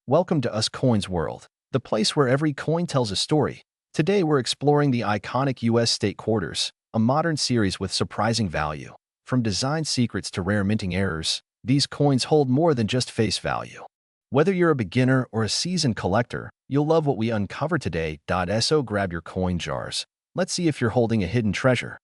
Welcome to Us Coins World, the place where every coin tells a story. Today we're exploring the iconic U.S. state quarters, a modern series with surprising value. From design secrets to rare minting errors, these coins hold more than just face value. Whether you're a beginner or a seasoned collector, you'll love what we uncover today. So grab your coin jars. Let's see if you're holding a hidden treasure.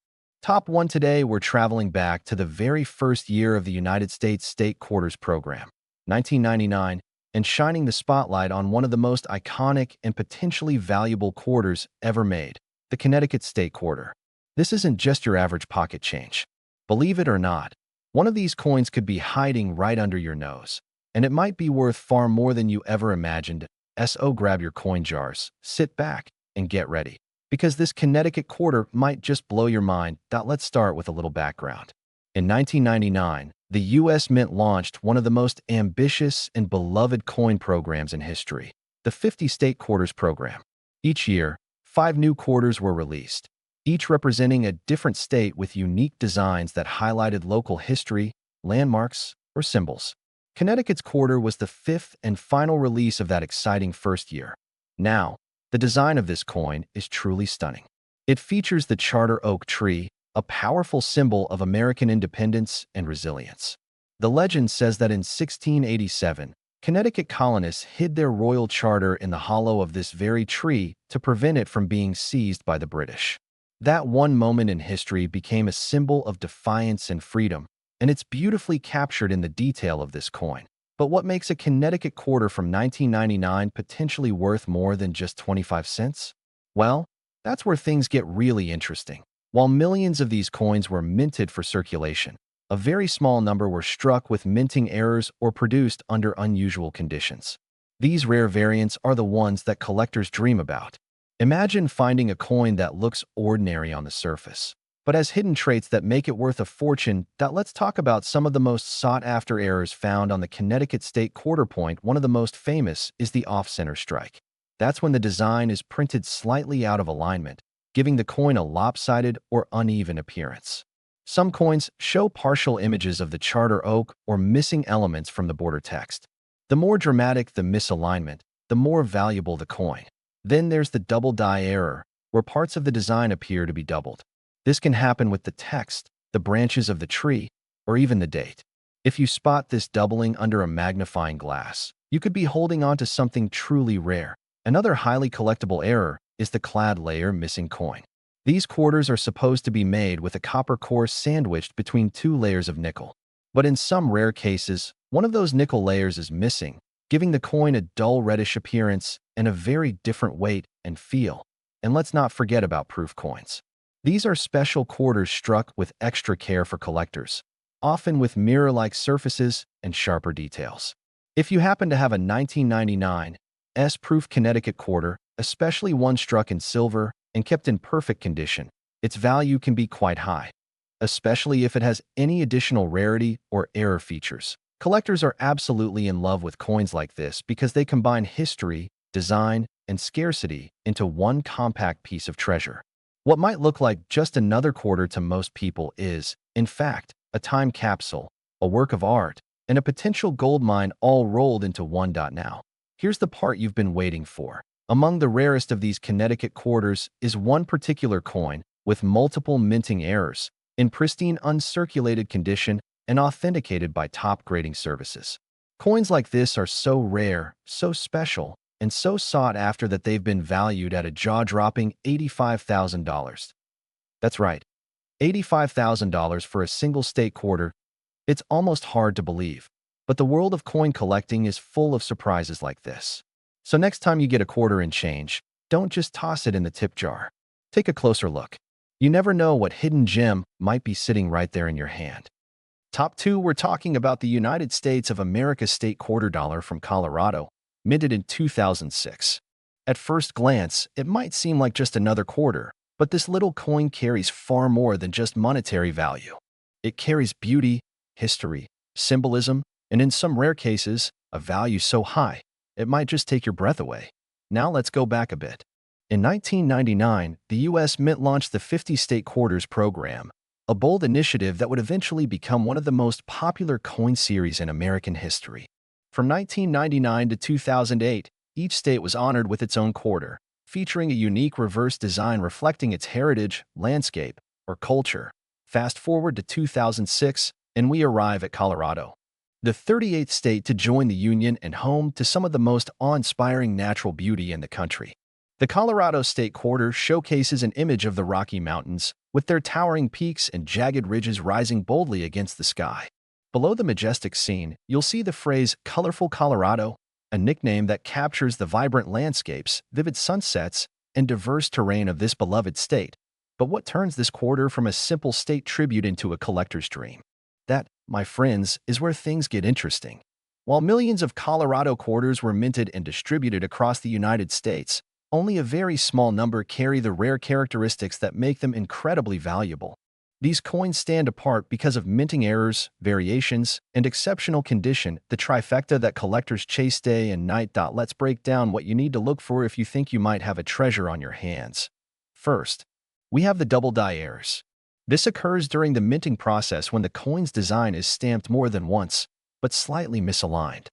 Top 1 today, we're traveling back to the very first year of the United States State Quarters Program, 1999, and shining the spotlight on one of the most iconic and potentially valuable quarters ever made, the Connecticut State Quarter. This isn't just your average pocket change. Believe it or not, one of these coins could be hiding right under your nose, and it might be worth far more than you ever imagined. So grab your coin jars, sit back, and get ready, because this Connecticut quarter might just blow your mind. Let's start with a little background. In 1999, the U.S. Mint launched one of the most ambitious and beloved coin programs in history, the 50 State Quarters Program. Each year, 5 new quarters were released, each representing a different state with unique designs that highlighted local history, landmarks, or symbols. Connecticut's quarter was the 5th and final release of that exciting first year. Now, the design of this coin is truly stunning. It features the charter oak tree, a powerful symbol of American independence and resilience. The legend says that in 1687, Connecticut colonists hid their royal charter in the hollow of this very tree to prevent it from being seized by the British. That one moment in history became a symbol of defiance and freedom, and it's beautifully captured in the detail of this coin. But what makes a Connecticut quarter from 1999 potentially worth more than just 25 cents? Well, that's where things get really interesting. While millions of these coins were minted for circulation, a very small number were struck with minting errors or produced under unusual conditions. These rare variants are the ones that collectors dream about. Imagine finding a coin that looks ordinary on the surface, but has hidden traits that make it worth a fortune. Let's talk about some of the most sought-after errors found on the Connecticut State Quarter Point. One of the most famous is the off-center strike. That's when the design is printed slightly out of alignment, giving the coin a lopsided or uneven appearance. Some coins show partial images of the charter oak or missing elements from the border text. The more dramatic the misalignment, the more valuable the coin. Then there's the double die error, where parts of the design appear to be doubled. This can happen with the text, the branches of the tree, or even the date. If you spot this doubling under a magnifying glass, you could be holding on to something truly rare. Another highly collectible error is the clad layer missing coin. These quarters are supposed to be made with a copper core sandwiched between 2 layers of nickel. But in some rare cases, one of those nickel layers is missing, giving the coin a dull reddish appearance and a very different weight and feel. And let's not forget about proof coins. These are special quarters struck with extra care for collectors, often with mirror-like surfaces and sharper details. If you happen to have a 1999 S-proof Connecticut quarter, especially one struck in silver and kept in perfect condition, its value can be quite high, especially if it has any additional rarity or error features. Collectors are absolutely in love with coins like this because they combine history, design, and scarcity into one compact piece of treasure. What might look like just another quarter to most people is, in fact, a time capsule, a work of art, and a potential gold mine all rolled into one. Now, here's the part you've been waiting for. Among the rarest of these Connecticut quarters is one particular coin with multiple minting errors, in pristine uncirculated condition and authenticated by top grading services. Coins like this are so rare, so special, and so sought after that they've been valued at a jaw-dropping $85,000. That's right, $85,000 for a single state quarter. It's almost hard to believe, but the world of coin collecting is full of surprises like this. So next time you get a quarter and change, don't just toss it in the tip jar. Take a closer look. You never know what hidden gem might be sitting right there in your hand. Top 2, we're talking about the United States of America State Quarter Dollar from Colorado, minted in 2006. At first glance, it might seem like just another quarter, but this little coin carries far more than just monetary value. It carries beauty, history, symbolism, and in some rare cases, a value so high, it might just take your breath away. Now let's go back a bit. In 1999, the U.S. Mint launched the 50 State Quarters Program, a bold initiative that would eventually become one of the most popular coin series in American history. From 1999 to 2008, each state was honored with its own quarter, featuring a unique reverse design reflecting its heritage, landscape, or culture. Fast forward to 2006, and we arrive at Colorado, the 38th state to join the Union and home to some of the most awe-inspiring natural beauty in the country. The Colorado State Quarter showcases an image of the Rocky Mountains, with their towering peaks and jagged ridges rising boldly against the sky. Below the majestic scene, you'll see the phrase "Colorful Colorado," a nickname that captures the vibrant landscapes, vivid sunsets, and diverse terrain of this beloved state. But what turns this quarter from a simple state tribute into a collector's dream? That, my friends, is where things get interesting. While millions of Colorado quarters were minted and distributed across the United States, only a very small number carry the rare characteristics that make them incredibly valuable. These coins stand apart because of minting errors, variations, and exceptional condition, the trifecta that collectors chase day and night. Let's break down what you need to look for if you think you might have a treasure on your hands. First, we have the double die errors. This occurs during the minting process when the coin's design is stamped more than once, but slightly misaligned.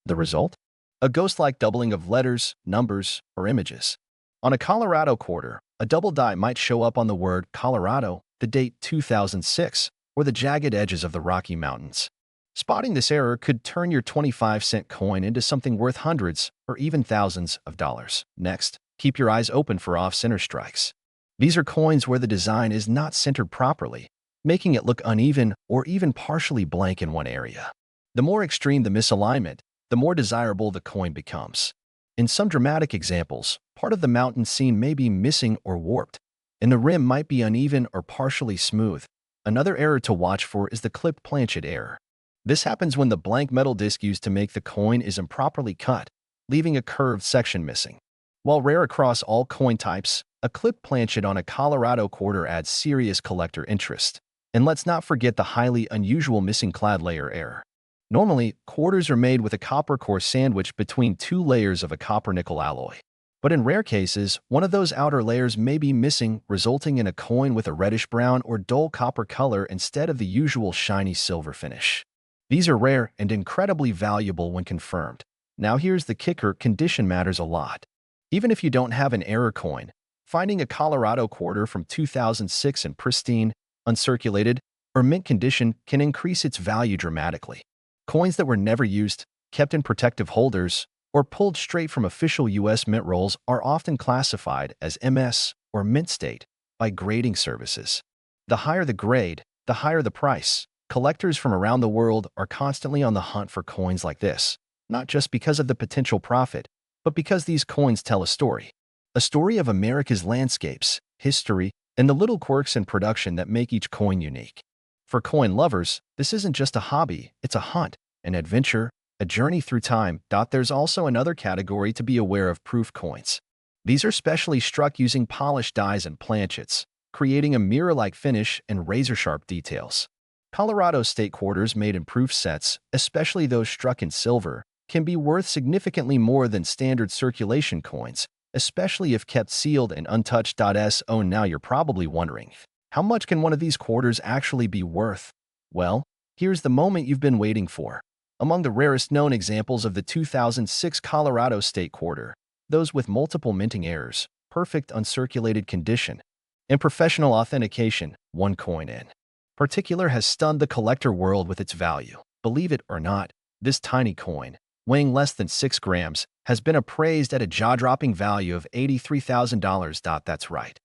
The result? A ghost-like doubling of letters, numbers, or images. On a Colorado quarter, a double die might show up on the word Colorado, the date 2006, or the jagged edges of the Rocky Mountains. Spotting this error could turn your 25-cent coin into something worth hundreds or even thousands of dollars. Next, keep your eyes open for off-center strikes. These are coins where the design is not centered properly, making it look uneven or even partially blank in one area. The more extreme the misalignment, the more desirable the coin becomes. In some dramatic examples, part of the mountain scene may be missing or warped, and the rim might be uneven or partially smooth. Another error to watch for is the clipped planchet error. This happens when the blank metal disc used to make the coin is improperly cut, leaving a curved section missing. While rare across all coin types, a clipped planchet on a Colorado quarter adds serious collector interest. And let's not forget the highly unusual missing clad layer error. Normally, quarters are made with a copper core sandwiched between two layers of a copper-nickel alloy. But in rare cases, one of those outer layers may be missing, resulting in a coin with a reddish-brown or dull copper color instead of the usual shiny silver finish. These are rare and incredibly valuable when confirmed. Now here's the kicker: condition matters a lot. Even if you don't have an error coin, finding a Colorado quarter from 2006 in pristine, uncirculated, or mint condition can increase its value dramatically. Coins that were never used, kept in protective holders, or pulled straight from official U.S. mint rolls are often classified as MS or mint state by grading services. The higher the grade, the higher the price. Collectors from around the world are constantly on the hunt for coins like this, not just because of the potential profit, but because these coins tell a story. A story of America's landscapes, history, and the little quirks in production that make each coin unique. For coin lovers, this isn't just a hobby, it's a hunt, an adventure, a journey through time. There's also another category to be aware of: proof coins. These are specially struck using polished dies and planchets, creating a mirror-like finish and razor-sharp details. Colorado state quarters made in proof sets, especially those struck in silver, can be worth significantly more than standard circulation coins, especially if kept sealed and untouched. So now you're probably wondering, how much can one of these quarters actually be worth? Well, here's the moment you've been waiting for. Among the rarest known examples of the 2006 Colorado State Quarter, those with multiple minting errors, perfect uncirculated condition, and professional authentication, one coin in particular has stunned the collector world with its value. Believe it or not, this tiny coin, weighing less than 6 grams, has been appraised at a jaw-dropping value of $83,000. That's right,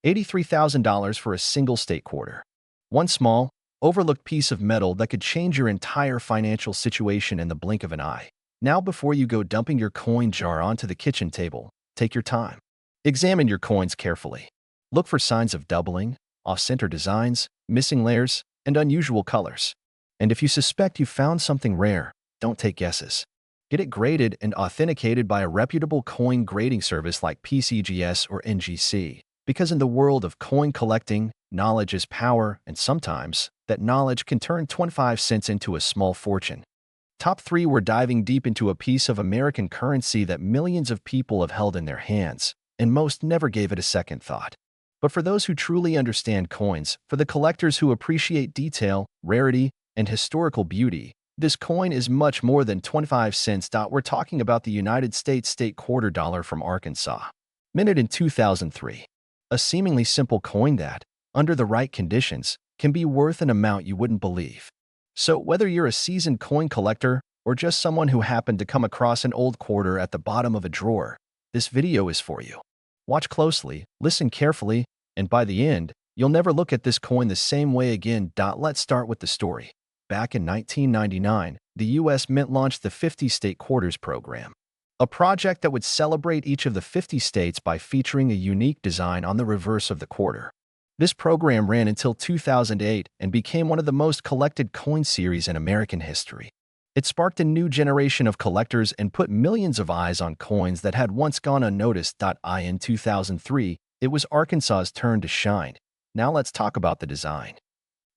$83,000 for a single state quarter. One small, overlooked piece of metal that could change your entire financial situation in the blink of an eye. Now, before you go dumping your coin jar onto the kitchen table, take your time. Examine your coins carefully. Look for signs of doubling, off-center designs, missing layers, and unusual colors. And if you suspect you found something rare, don't take guesses. Get it graded and authenticated by a reputable coin grading service like PCGS or NGC. Because in the world of coin collecting, knowledge is power, and sometimes that knowledge can turn 25 cents into a small fortune. Top 3, we're diving deep into a piece of American currency that millions of people have held in their hands, and most never gave it a second thought. But for those who truly understand coins, for the collectors who appreciate detail, rarity, and historical beauty, This coin is much more than 25 cents. We're talking about the United States state quarter dollar from Arkansas, minted in 2003. A seemingly simple coin that, under the right conditions, can be worth an amount you wouldn't believe. So whether you're a seasoned coin collector or just someone who happened to come across an old quarter at the bottom of a drawer, this video is for you. Watch closely, listen carefully, and by the end, you'll never look at this coin the same way again. Let's start with the story. Back in 1999, the U.S. Mint launched the 50 State Quarters program, a project that would celebrate each of the 50 states by featuring a unique design on the reverse of the quarter. This program ran until 2008 and became one of the most collected coin series in American history. It sparked a new generation of collectors and put millions of eyes on coins that had once gone unnoticed. In 2003, it was Arkansas's turn to shine. Now let's talk about the design.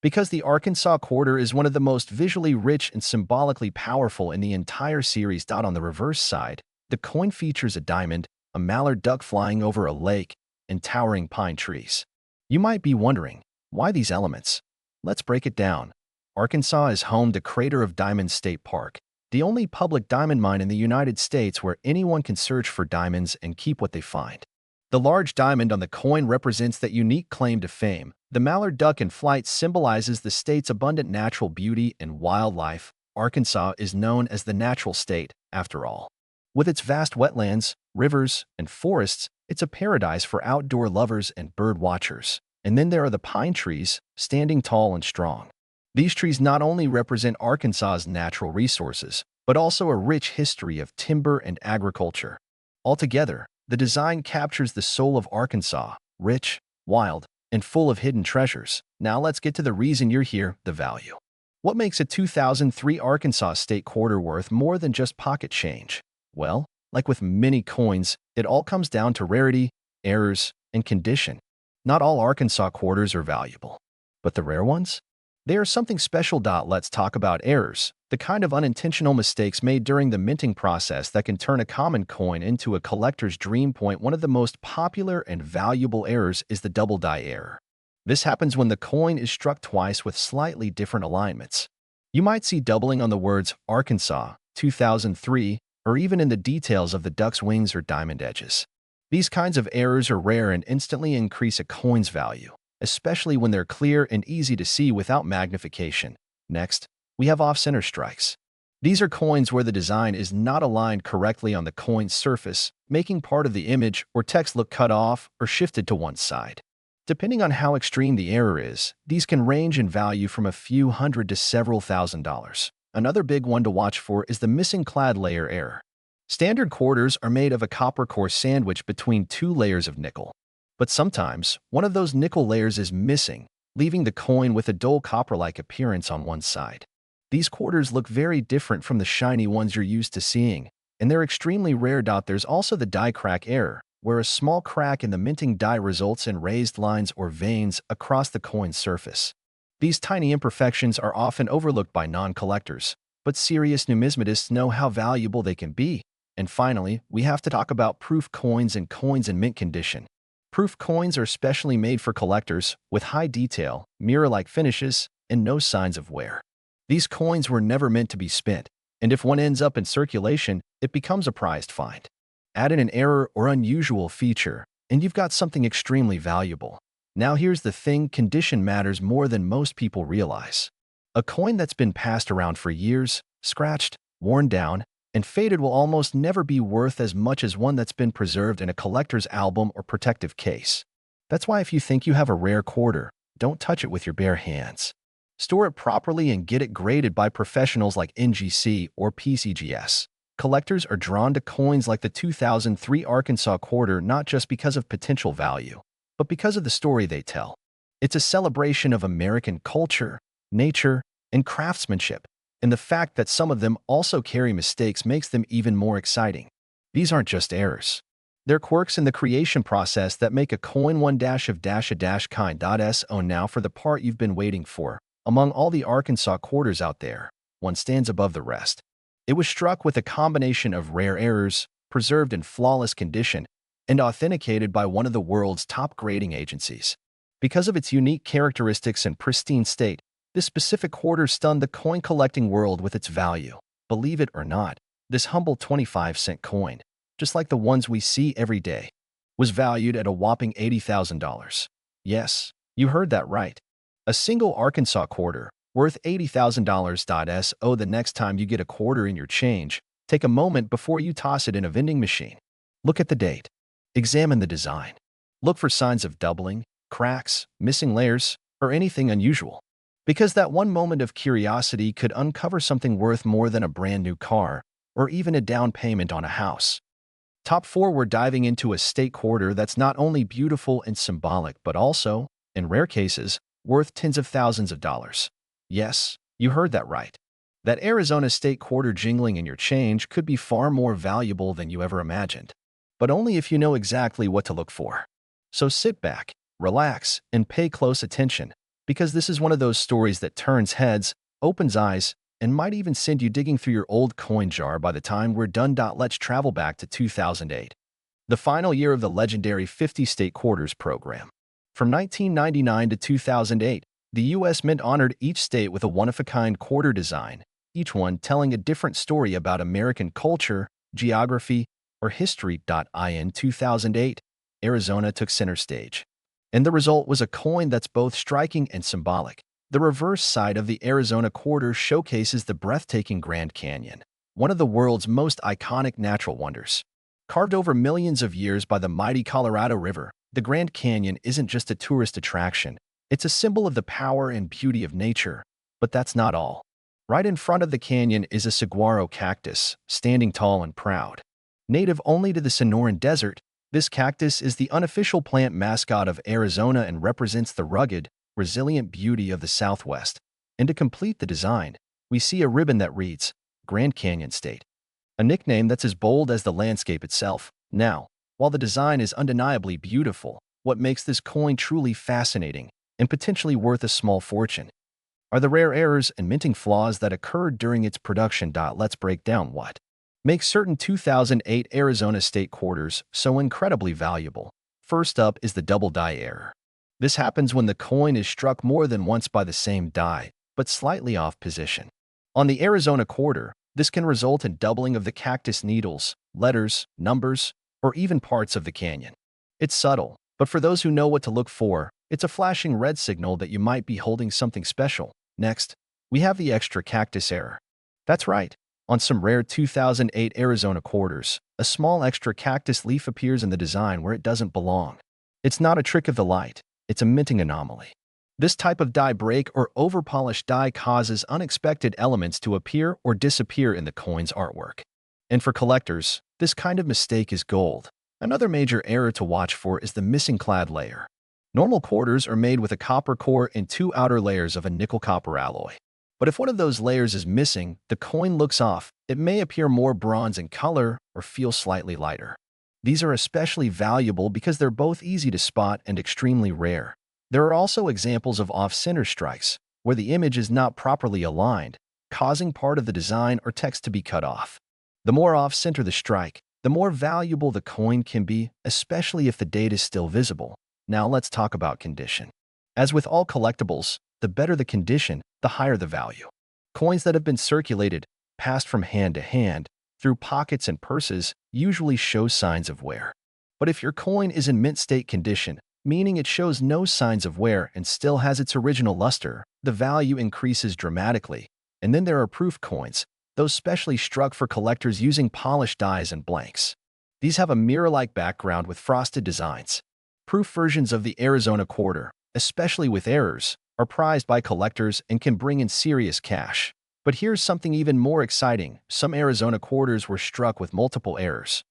Because the Arkansas quarter is one of the most visually rich and symbolically powerful in the entire series. On the reverse side, the coin features a diamond, a mallard duck flying over a lake, and towering pine trees. You might be wondering, why these elements? Let's break it down. Arkansas is home to Crater of Diamonds State Park, the only public diamond mine in the United States where anyone can search for diamonds and keep what they find. The large diamond on the coin represents that unique claim to fame. The mallard duck in flight symbolizes the state's abundant natural beauty and wildlife. Arkansas is known as the natural state, after all. With its vast wetlands, rivers, and forests, it's a paradise for outdoor lovers and bird watchers. And then there are the pine trees, standing tall and strong. These trees not only represent Arkansas's natural resources, but also a rich history of timber and agriculture. Altogether, the design captures the soul of Arkansas, rich, wild, and full of hidden treasures. Now let's get to the reason you're here, the value. What makes a 2003 Arkansas state quarter worth more than just pocket change? Well, like with many coins, it all comes down to rarity, errors, and condition. Not all Arkansas quarters are valuable, but the rare ones? They are something special. Let's talk about errors, the kind of unintentional mistakes made during the minting process that can turn a common coin into a collector's dream point. One of the most popular and valuable errors is the double die error. This happens when the coin is struck twice with slightly different alignments. You might see doubling on the words Arkansas, 2003, or even in the details of the duck's wings or diamond edges. These kinds of errors are rare and instantly increase a coin's value, especially when they're clear and easy to see without magnification. Next, we have off-center strikes. These are coins where the design is not aligned correctly on the coin's surface, making part of the image or text look cut off or shifted to one side. Depending on how extreme the error is, these can range in value from a few hundred to several $1,000s. Another big one to watch for is the missing clad layer error. Standard quarters are made of a copper core sandwiched between two layers of nickel. But sometimes, one of those nickel layers is missing, leaving the coin with a dull copper-like appearance on one side. These quarters look very different from the shiny ones you're used to seeing, and they're extremely rare. There's also the die crack error, where a small crack in the minting die results in raised lines or veins across the coin's surface. These tiny imperfections are often overlooked by non-collectors, but serious numismatists know how valuable they can be. And finally, we have to talk about proof coins and coins in mint condition. Proof coins are specially made for collectors, with high detail, mirror-like finishes, and no signs of wear. These coins were never meant to be spent, and if one ends up in circulation, it becomes a prized find. Add in an error or unusual feature, and you've got something extremely valuable. Now here's the thing, condition matters more than most people realize. A coin that's been passed around for years, scratched, worn down, and faded will almost never be worth as much as one that's been preserved in a collector's album or protective case. That's why if you think you have a rare quarter, don't touch it with your bare hands. Store it properly and get it graded by professionals like NGC or PCGS. Collectors are drawn to coins like the 2003 Arkansas quarter not just because of potential value, but because of the story they tell. It's a celebration of American culture, nature, and craftsmanship, and the fact that some of them also carry mistakes makes them even more exciting. These aren't just errors. They're quirks in the creation process that make a coin one dash of dash a dash kind.so. Now for the part you've been waiting for. Among all the Arkansas quarters out there, one stands above the rest. It was struck with a combination of rare errors, preserved in flawless condition, and authenticated by one of the world's top grading agencies. Because of its unique characteristics and pristine state, This specific quarter stunned the coin-collecting world with its value. Believe it or not, this humble 25-cent coin, just like the ones we see every day, was valued at a whopping $80,000. Yes, you heard that right. A single Arkansas quarter, worth $80,000. So the next time you get a quarter in your change, take a moment before you toss it in a vending machine. Look at the date. Examine the design. Look for signs of doubling, cracks, missing layers, or anything unusual. Because that one moment of curiosity could uncover something worth more than a brand new car, or even a down payment on a house. Top 4, we're diving into a state quarter that's not only beautiful and symbolic, but also, in rare cases, worth tens of thousands of dollars. Yes, you heard that right. That Arizona state quarter jingling in your change could be far more valuable than you ever imagined, but only if you know exactly what to look for. So sit back, relax, and pay close attention, because this is one of those stories that turns heads, opens eyes, and might even send you digging through your old coin jar by the time we're done. Let's travel back to 2008, the final year of the legendary 50 state quarters program. From 1999 to 2008, the U.S. Mint honored each state with a one-of-a-kind quarter design, each one telling a different story about American culture, geography, or history. In 2008, Arizona took center stage. And the result was a coin that's both striking and symbolic. The reverse side of the Arizona quarter showcases the breathtaking Grand Canyon, one of the world's most iconic natural wonders. Carved over millions of years by the mighty Colorado River, the Grand Canyon isn't just a tourist attraction. It's a symbol of the power and beauty of nature. But that's not all. Right in front of the canyon is a saguaro cactus, standing tall and proud. Native only to the Sonoran Desert, this cactus is the unofficial plant mascot of Arizona and represents the rugged, resilient beauty of the Southwest. And to complete the design, we see a ribbon that reads, Grand Canyon State, a nickname that's as bold as the landscape itself. Now, while the design is undeniably beautiful, what makes this coin truly fascinating and potentially worth a small fortune are the rare errors and minting flaws that occurred during its production. Let's break down what makes certain 2008 Arizona state quarters so incredibly valuable. First up is the double die error. This happens when the coin is struck more than once by the same die, but slightly off position. On the Arizona quarter, this can result in doubling of the cactus needles, letters, numbers, or even parts of the canyon. It's subtle, but for those who know what to look for, it's a flashing red signal that you might be holding something special. Next, we have the extra cactus error. That's right. On some rare 2008 Arizona quarters, a small extra cactus leaf appears in the design where it doesn't belong. It's not a trick of the light. It's a minting anomaly. This type of die break or overpolished die causes unexpected elements to appear or disappear in the coin's artwork. And for collectors, this kind of mistake is gold. Another major error to watch for is the missing clad layer. Normal quarters are made with a copper core and 2 outer layers of a nickel-copper alloy. But if one of those layers is missing, the coin looks off. It may appear more bronze in color or feel slightly lighter. These are especially valuable because they're both easy to spot and extremely rare. There are also examples of off-center strikes, where the image is not properly aligned, causing part of the design or text to be cut off. The more off-center the strike, the more valuable the coin can be, especially if the date is still visible. Now let's talk about condition. As with all collectibles, the better the condition, the higher the value. Coins that have been circulated, passed from hand to hand, through pockets and purses, usually show signs of wear. But if your coin is in mint state condition, meaning it shows no signs of wear and still has its original luster, the value increases dramatically. And then there are proof coins, those specially struck for collectors using polished dies and blanks. These have a mirror-like background with frosted designs. Proof versions of the Arizona quarter, especially with errors, are prized by collectors and can bring in serious cash. But here's something even more exciting. Some Arizona quarters were struck with multiple errors.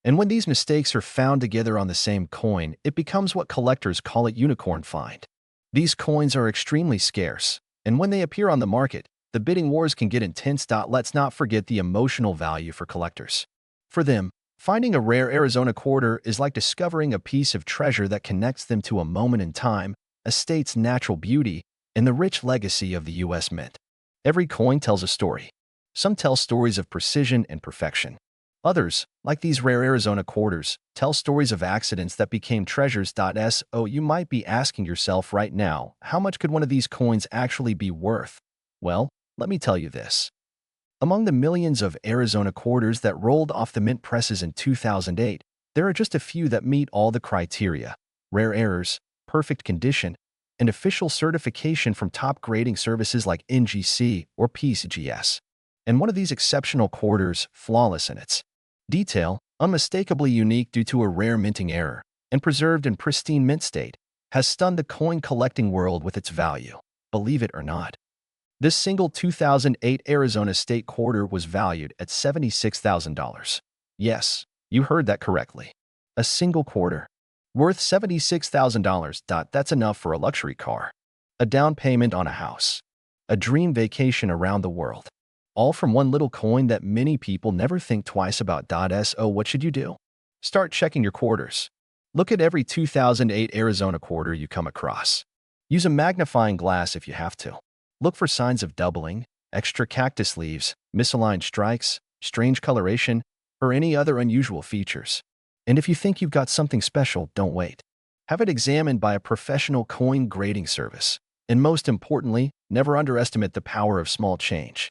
And when these mistakes are found together on the same coin, it becomes what collectors call a unicorn find. These coins are extremely scarce, and when they appear on the market, the bidding wars can get intense. Let's not forget the emotional value for collectors. For them, finding a rare Arizona quarter is like discovering a piece of treasure that connects them to a moment in time, a state's natural beauty, and the rich legacy of the U.S. Mint. Every coin tells a story. Some tell stories of precision and perfection. Others, like these rare Arizona quarters, tell stories of accidents that became treasures. So you might be asking yourself right now, how much could one of these coins actually be worth? Well, let me tell you this. Among the millions of Arizona quarters that rolled off the mint presses in 2008, there are just a few that meet all the criteria: rare errors, perfect condition, and official certification from top grading services like NGC or PCGS. And one of these exceptional quarters, flawless in its detail, unmistakably unique due to a rare minting error, and preserved in pristine mint state, has stunned the coin collecting world with its value. Believe it or not. This single 2008 Arizona State quarter was valued at $76,000. Yes, you heard that correctly. A single quarter. Worth $76,000. That's enough for a luxury car, a down payment on a house, a dream vacation around the world. All from one little coin that many people never think twice about. So what should you do? Start checking your quarters. Look at every 2008 Arizona quarter you come across. Use a magnifying glass if you have to. Look for signs of doubling, extra cactus leaves, misaligned strikes, strange coloration, or any other unusual features. And if you think you've got something special, don't wait. Have it examined by a professional coin grading service. And most importantly, never underestimate the power of small change.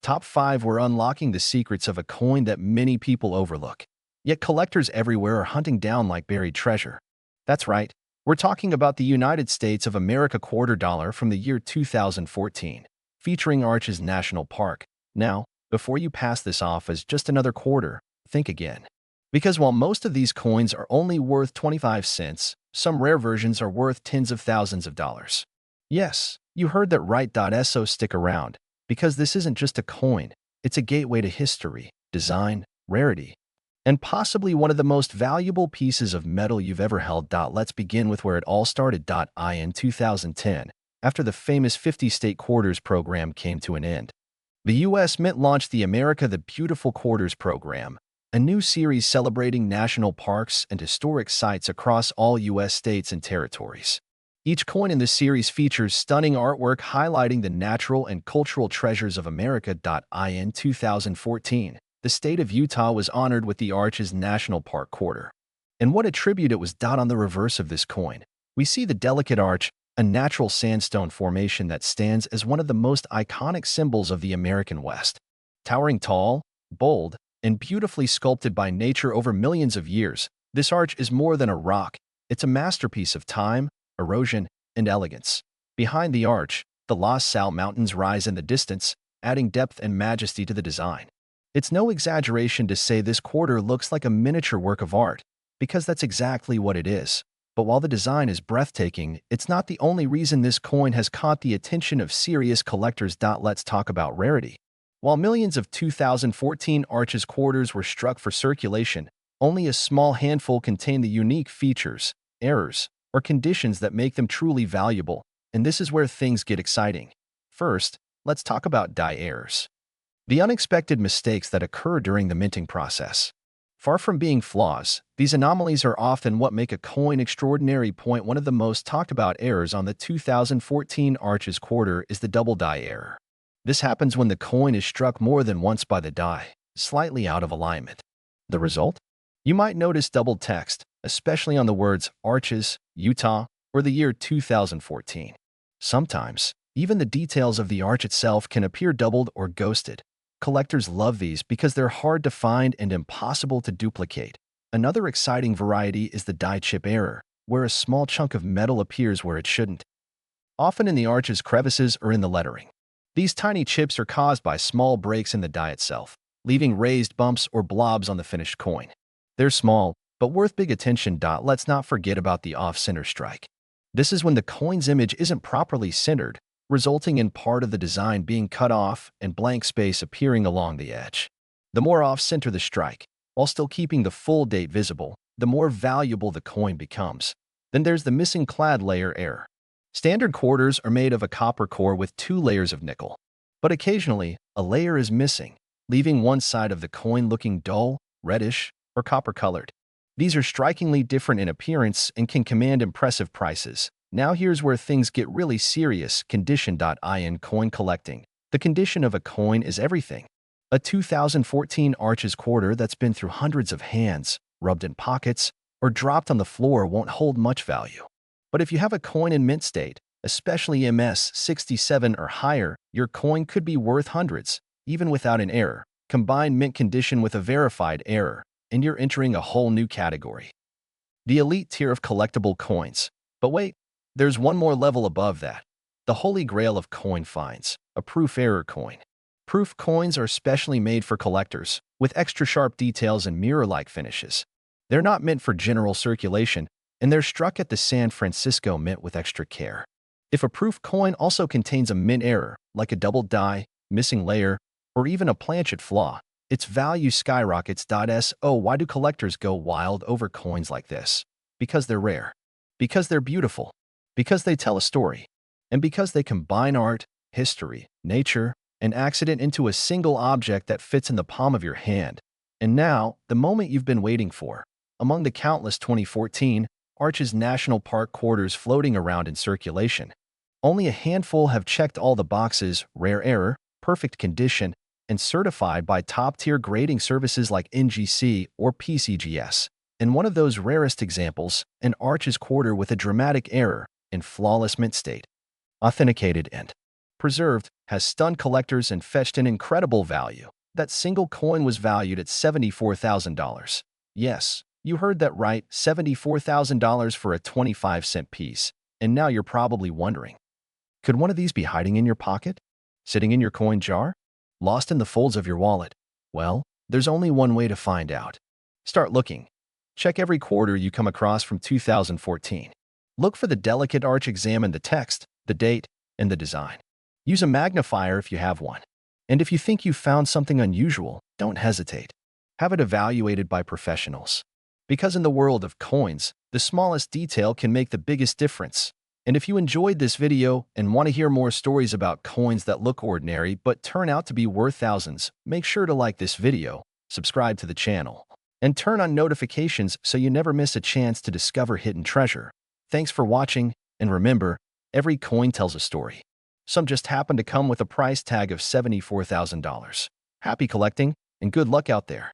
Top 5 We're unlocking the secrets of a coin that many people overlook. Yet collectors everywhere are hunting down like buried treasure. That's right. We're talking about the United States of America quarter dollar from the year 2014, featuring Arches National Park. Now, before you pass this off as just another quarter, think again. Because while most of these coins are only worth 25 cents, some rare versions are worth tens of thousands of dollars. Yes, you heard that right. So stick around, because this isn't just a coin, it's a gateway to history, design, rarity, and possibly one of the most valuable pieces of metal you've ever held. Let's begin with where it all started. In 2010, after the famous 50-state quarters program came to an end, the U.S. Mint launched the America the Beautiful Quarters program, a new series celebrating national parks and historic sites across all U.S. states and territories. Each coin in the series features stunning artwork highlighting the natural and cultural treasures of America. In 2014, the state of Utah was honored with the Arches National Park quarter. And what a tribute it was. On the reverse of this coin, we see the delicate arch, a natural sandstone formation that stands as one of the most iconic symbols of the American West. Towering tall, bold, and beautifully sculpted by nature over millions of years, this arch is more than a rock. It's a masterpiece of time, erosion, and elegance. Behind the arch, the Los Sal Mountains rise in the distance, adding depth and majesty to the design. It's no exaggeration to say this quarter looks like a miniature work of art, because that's exactly what it is. But while the design is breathtaking, it's not the only reason this coin has caught the attention of serious collectors. Let's talk about rarity. While millions of 2014 Arches quarters were struck for circulation, only a small handful contain the unique features, errors, or conditions that make them truly valuable, and this is where things get exciting. First, let's talk about die errors. The unexpected mistakes that occur during the minting process. Far from being flaws, these anomalies are often what make a coin extraordinary. One of the most talked about errors on the 2014 Arches quarter is the double die error. This happens when the coin is struck more than once by the die, slightly out of alignment. The result? You might notice doubled text, especially on the words Arches, Utah, or the year 2014. Sometimes, even the details of the arch itself can appear doubled or ghosted. Collectors love these because they're hard to find and impossible to duplicate. Another exciting variety is the die chip error, where a small chunk of metal appears where it shouldn't, often in the arch's crevices or in the lettering. These tiny chips are caused by small breaks in the die itself, leaving raised bumps or blobs on the finished coin. They're small, but worth big attention. Let's not forget about the off-center strike. This is when the coin's image isn't properly centered, resulting in part of the design being cut off and blank space appearing along the edge. The more off-center the strike, while still keeping the full date visible, the more valuable the coin becomes. Then there's the missing clad layer error. Standard quarters are made of a copper core with 2 layers of nickel. But occasionally, a layer is missing, leaving one side of the coin looking dull, reddish, or copper-colored. These are strikingly different in appearance and can command impressive prices. Now here's where things get really serious. Condition. In coin collecting, the condition of a coin is everything. A 2014 Arches quarter that's been through hundreds of hands, rubbed in pockets, or dropped on the floor won't hold much value. But if you have a coin in mint state, especially MS 67 or higher, your coin could be worth hundreds, even without an error. Combine mint condition with a verified error, and you're entering a whole new category. The elite tier of collectible coins. But wait, there's one more level above that. The holy grail of coin finds, a proof error coin. Proof coins are specially made for collectors, with extra sharp details and mirror-like finishes. They're not meant for general circulation, and they're struck at the San Francisco Mint with extra care. If a proof coin also contains a mint error, like a double die, missing layer, or even a planchet flaw, its value skyrockets. So why do collectors go wild over coins like this? Because they're rare. Because they're beautiful. Because they tell a story. And because they combine art, history, nature, and accident into a single object that fits in the palm of your hand. And now, the moment you've been waiting for. Among the countless 2014 Arches National Park quarters floating around in circulation, only a handful have checked all the boxes: rare error, perfect condition, and certified by top-tier grading services like NGC or PCGS. In one of those rarest examples, an Arches quarter with a dramatic error in flawless mint state, authenticated and preserved, has stunned collectors and fetched an incredible value. That single coin was valued at $74,000. Yes, you heard that right, $74,000 for a 25-cent piece. And now you're probably wondering, could one of these be hiding in your pocket? Sitting in your coin jar? Lost in the folds of your wallet? Well, there's only one way to find out. Start looking. Check every quarter you come across from 2014. Look for the delicate arch, examine the text, the date, and the design. Use a magnifier if you have one. And if you think you've found something unusual, don't hesitate. Have it evaluated by professionals. Because in the world of coins, the smallest detail can make the biggest difference. And if you enjoyed this video and want to hear more stories about coins that look ordinary but turn out to be worth thousands, make sure to like this video, subscribe to the channel, and turn on notifications so you never miss a chance to discover hidden treasure. Thanks for watching, and remember, every coin tells a story. Some just happen to come with a price tag of $74,000. Happy collecting, and good luck out there.